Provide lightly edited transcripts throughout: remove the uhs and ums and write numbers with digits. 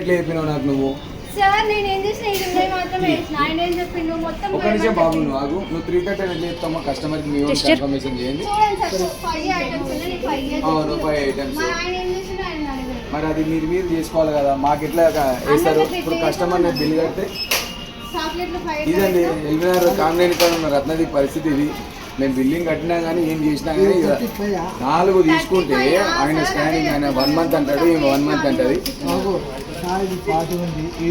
ఎట్లా చెప్పినావు నాకు నువ్వు? సార్ నేను ఏం చేసిన ఇది ఉన్నాయి మాత్రమే చేసిన. ఆయన ఏం చెప్పిండు మొత్తం ఒక నిమిషం బాబు నువ్వు ఆగు. నువ్వు 3:30 ఎట్లా చెప్తామా కస్టమర్కి మీ ఓన్ కన్ఫర్మేషన్ చేయండి. చూడండి సార్ 5 ఐటమ్స్ ఉన్నాయి. నేను 5 అవును 5 ఐటమ్స్. మరి ఆయన ఏం చేసిండు ఆయన అడగండి. మరి అది మీరు చేసుకోవాలి కదా. మాకు ఎట్లా వేస్తారు? ఇప్పుడు కస్టమర్ బిల్ కడితే చాక్లెట్లు 5 ఇదండి ఎల్బీఆర్ కామినేని కాడ ఉన్న రత్నది పరిస్థితి ఇది. మేము బిల్లింగ్ కట్టినా కానీ ఏం చేసినా కానీ 4 తీసుకుంటే ఆయన స్కానింగ్ ఆయన 1 మంత్ అంటాడు, 1 మంత్ అంటది.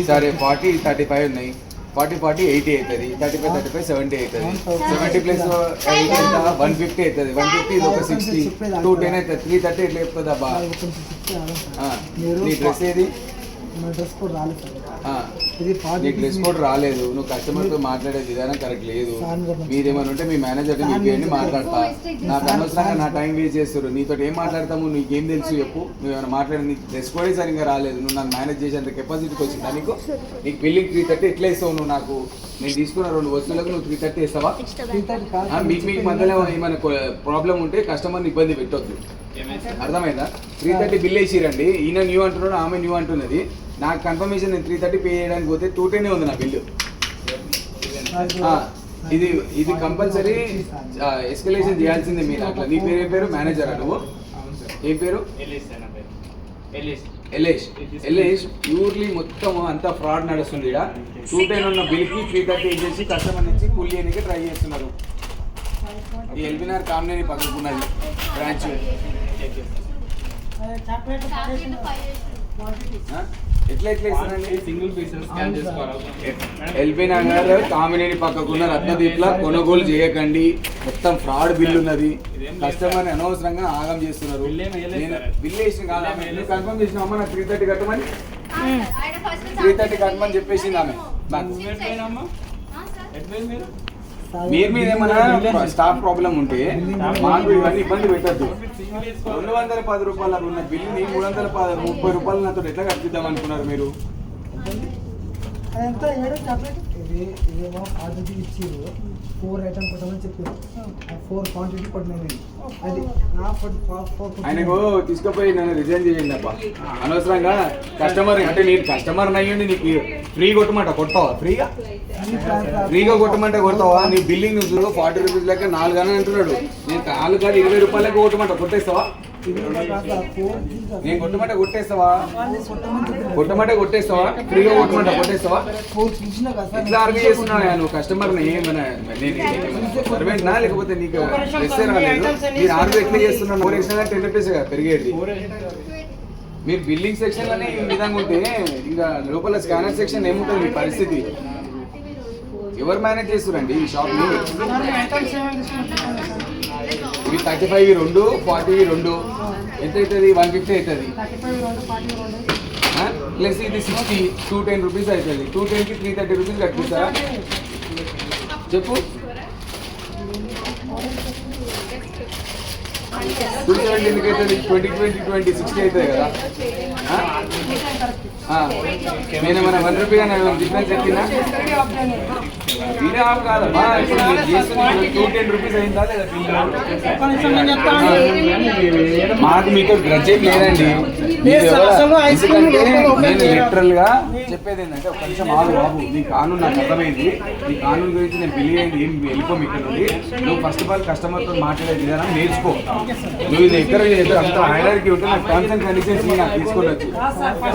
సరే 40 35 ఉన్నాయి. 40 80 అవుతుంది. 35 70 అవుతుంది. 70 ప్లస్ 150 అవుతుంది. 150 ఇది ఒక 60 210 అవుతుంది. 330 ఎట్లా చెప్తుంది అబ్బా? నీ డ్రెస్ ఏది? నీ డ్రెస్ కోడ్ రాలేదు. నువ్వు కస్టమర్తో మాట్లాడే విధానం కరెక్ట్ లేదు. మీరేమని ఉంటే మీ మేనేజర్ని మీకు చేయండి, మాట్లాడతా. నాకు అనవసరంగా నా టైం వేస్ట్ చేస్తారు. నీతో ఏం మాట్లాడతాము? నీకేం తెలుసు చెప్పు. నువ్వు ఏమైనా మాట్లాడి నీకు డ్రెస్ కోడే సరిగ్గా రాలేదు. నువ్వు నాకు మేనేజ్ చేసేంత కెపాసిటీకి వచ్చిందా నీకు? నీకు బిల్లింగ్ 330 ఎట్లా ఇస్తావు నువ్వు? నాకు నేను తీసుకున్న 2 వస్తువులకు నువ్వు 330 ఇస్తావా? మీకు మధ్యలో ఏమైనా ప్రాబ్లం ఉంటే కస్టమర్ని ఇబ్బంది పెట్టొద్దు. అర్థమైందా? 330 బిల్ వేసిరండి. ఈయన న్యూ అంటున్నాడు, ఆమె న్యూ అంటున్నది. నాకు కన్ఫర్మేషన్ నేను 330 పే చేయడానికి పోతే 210 ఉంది నా బిల్లు. ఇది కంపల్సరీ ఎస్కలేషన్ చేయాల్సిందే మీరు. అట్లా నీ పేరు ఏం పేరు? మేనేజరా నువ్వు? ఏం పేరు? ఎల్ఏష్. ప్యూర్లీ మొత్తం అంతా ఫ్రాడ్ నడుస్తుంది. ఇక్కడ 210 ఉన్న బిల్కి 330 ఇచ్చేసి కస్టమర్ నుంచి కూల్ చేయడానికి ట్రై చేస్తున్నారు. ఈ ఎల్బీఆర్ కామినేని పక్కకున్నది బ్రాంచ్. ఎట్లా ఇస్తానండి? సింగిల్ పీసెస్ స్కాన్ చేసుకోవాలి. ఎల్బీ నగర్ కామినేని పక్కకున్న రత్నదీప్లా కొనుగోలు చేయకండి. మొత్తం ఫ్రాడ్ బిల్ ఉన్నది. కస్టమర్ అనవసరంగా ఆగం చేస్తున్నారు. బిల్ వేసిన కాదు కన్ఫర్మ్ చేసిన అమ్మ నాకు 330 కట్టమని 330 కట్టమని చెప్పేసింది ఆమె నాకు. మీరు మీద ఏమైనా స్టాఫ్ ప్రాబ్లం ఉంటే మాకు ఇవన్నీ ఇబ్బంది పెట్టద్దు. 210 రూపాయలు ఉన్న బిల్లుని 330 రూపాయలు నాతో ఎట్లా కట్టిద్దాం అనుకున్నారు మీరు? ఆయనకు తీసుకుపోయి నన్ను రిజైన్ చేయండి అబ్బా. అనవసరంగా కస్టమర్ అంటే నేను కస్టమర్ అయ్యండి నీకు ఫ్రీ కొట్టమంట కొడతావా? ఫ్రీగా కొట్టమంటే కొడతావా? నీ బిల్లింగ్ 40 రూపీస్ లెక్క 4 అని అంటున్నాడు. నేను 4 కాదు 20 రూపాయలకి కొట్టమంట కొట్టేస్తావా? నేను కొట్టమంటే కొట్టేస్తావా? ఫ్రీగా కొట్టమంట కొట్టేస్తావా? ఇట్లా ఆర్గ్యూ చేస్తున్నావు నువ్వు కస్టమర్ని. ఏమైనా నేను సర్వెంట్నా లేకపోతే నీకు డ్రెస్ రాలేదు? మీరు ఆర్గ్యూ ఎట్లా చేస్తున్నాను? 4 ఎక్స్ట్రా 10 రూపీస్ పెరిగేది. మీరు బిల్లింగ్ సెక్షన్లోనే ఈ విధంగా ఉంటే ఇంకా లోపల స్కానర్ సెక్షన్ ఏముంటుంది మీ పరిస్థితి? ఎవరు మేనేజ్ చేస్తారండి ఈ షాప్ని? ఇవి 35 2 40 2 ఎంత అవుతుంది? 150 అవుతుంది. ప్లస్ ఇది 60 210 రూపీస్ అవుతుంది. 210కి 330 రూపీస్ కట్టిస్తారా చెప్పు? 270 ఎందుకు అవుతుంది? 20 60 అవుతుంది కదా. నేనేమైనా 1 రూపీ డిఫరెన్స్ ఎక్కినా? ఇదే ఆఫ్ కాదమ్మా. ఇప్పుడు మీరు చేస్తున్న 210 రూపీస్ అయిందా లేదా? మాకు మీతో గ్రడ్జ్ ఏం లేదండి. నేను లిటరల్ గా చెప్పేది ఏంటంటే ఒక నిమిషం ఆగు బాబు. నీ కానూన్ నాకు అర్థమైంది. నీ కానూన్ గురించి నేను బిల్లి ఏం వెళ్ళిపోము ఇక్కడ నుండి. నువ్వు ఫస్ట్ ఆఫ్ ఆల్ కస్టమర్తో మాట్లాడే విధానం నేర్చుకో. నువ్వు ఇది ఎక్కడ అంత హైరార్కీ ఉంటే నాకు టర్మ్స్ అండ్ కండిషన్స్ నాకు తీసుకోవచ్చు.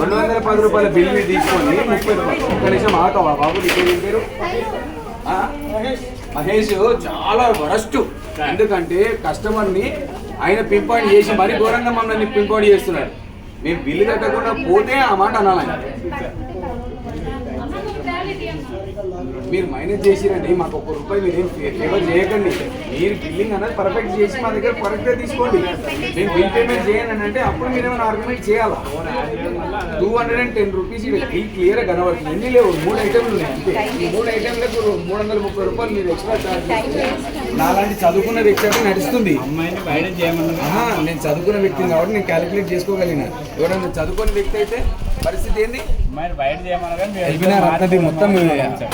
210 రూపాయల బిల్ మీద తీసుకొని 30 రూపాయలు. ఒక్క నిమిషం ఆగుతావా బాబు? నీకేం పేరు? మహేష్ చాలా వరస్ట్. ఎందుకంటే కస్టమర్ని ఆయన పింపాయింట్ చేసి మరీ ఘోరంగా మమ్మల్ని పింపాయింట్ చేస్తున్నాడు. మేము బిల్లు కట్టకుండా పోతే ఆ మాట అనాలి. మీరు మైనస్ చేసిరండి. మాకు ₹1 మీరు ఏం ఫేవర్ చేయకండి. మీరు బిల్లింగ్ అనేది పర్ఫెక్ట్ చేసి మా దగ్గర కరెక్ట్గా తీసుకోండి. నేను బిల్ పేమెంట్ చేయను అంటే అప్పుడు మీరు ఏమైనా ఆర్గ్యుమెంట్ చేయాలా? 210 రూపీస్ ఇక్కడ బిల్ క్లియర్గా కనబడుతుంది. ఎన్ని లేవు? 3 ఐటెంలు ఉన్నాయి అంతే. ఈ 3 ఐటెంలకు 330 రూపాయలు మీరు ఎక్స్ట్రా చార్జ్. నాలాంటి చదువుకున్న వ్యక్తి అంటే నడుస్తుంది. నేను చదువుకున్న వ్యక్తిని కాబట్టి నేను క్యాలిక్యులేట్ చేసుకోగలిగిన. ఎవరైనా చదువుకున్న వ్యక్తి అయితే పరిస్థితి ఏంది? రత్నది మొత్తం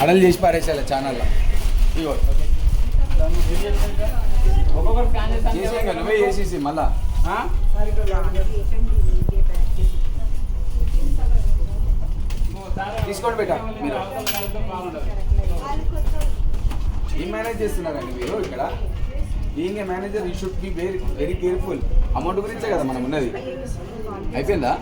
అడలు చేసి పారేసాలి ఛానల్లో. ఇగో చేసే నువ్వే చేసేసి మళ్ళా తీసుకోండి బేటా మీరు ఏం మేనేజ్ చేస్తున్నారండి మీరు ఇక్కడ being a manager you should be very careful amount గురించే కదా మనం ఉన్నది అయిపోయిందా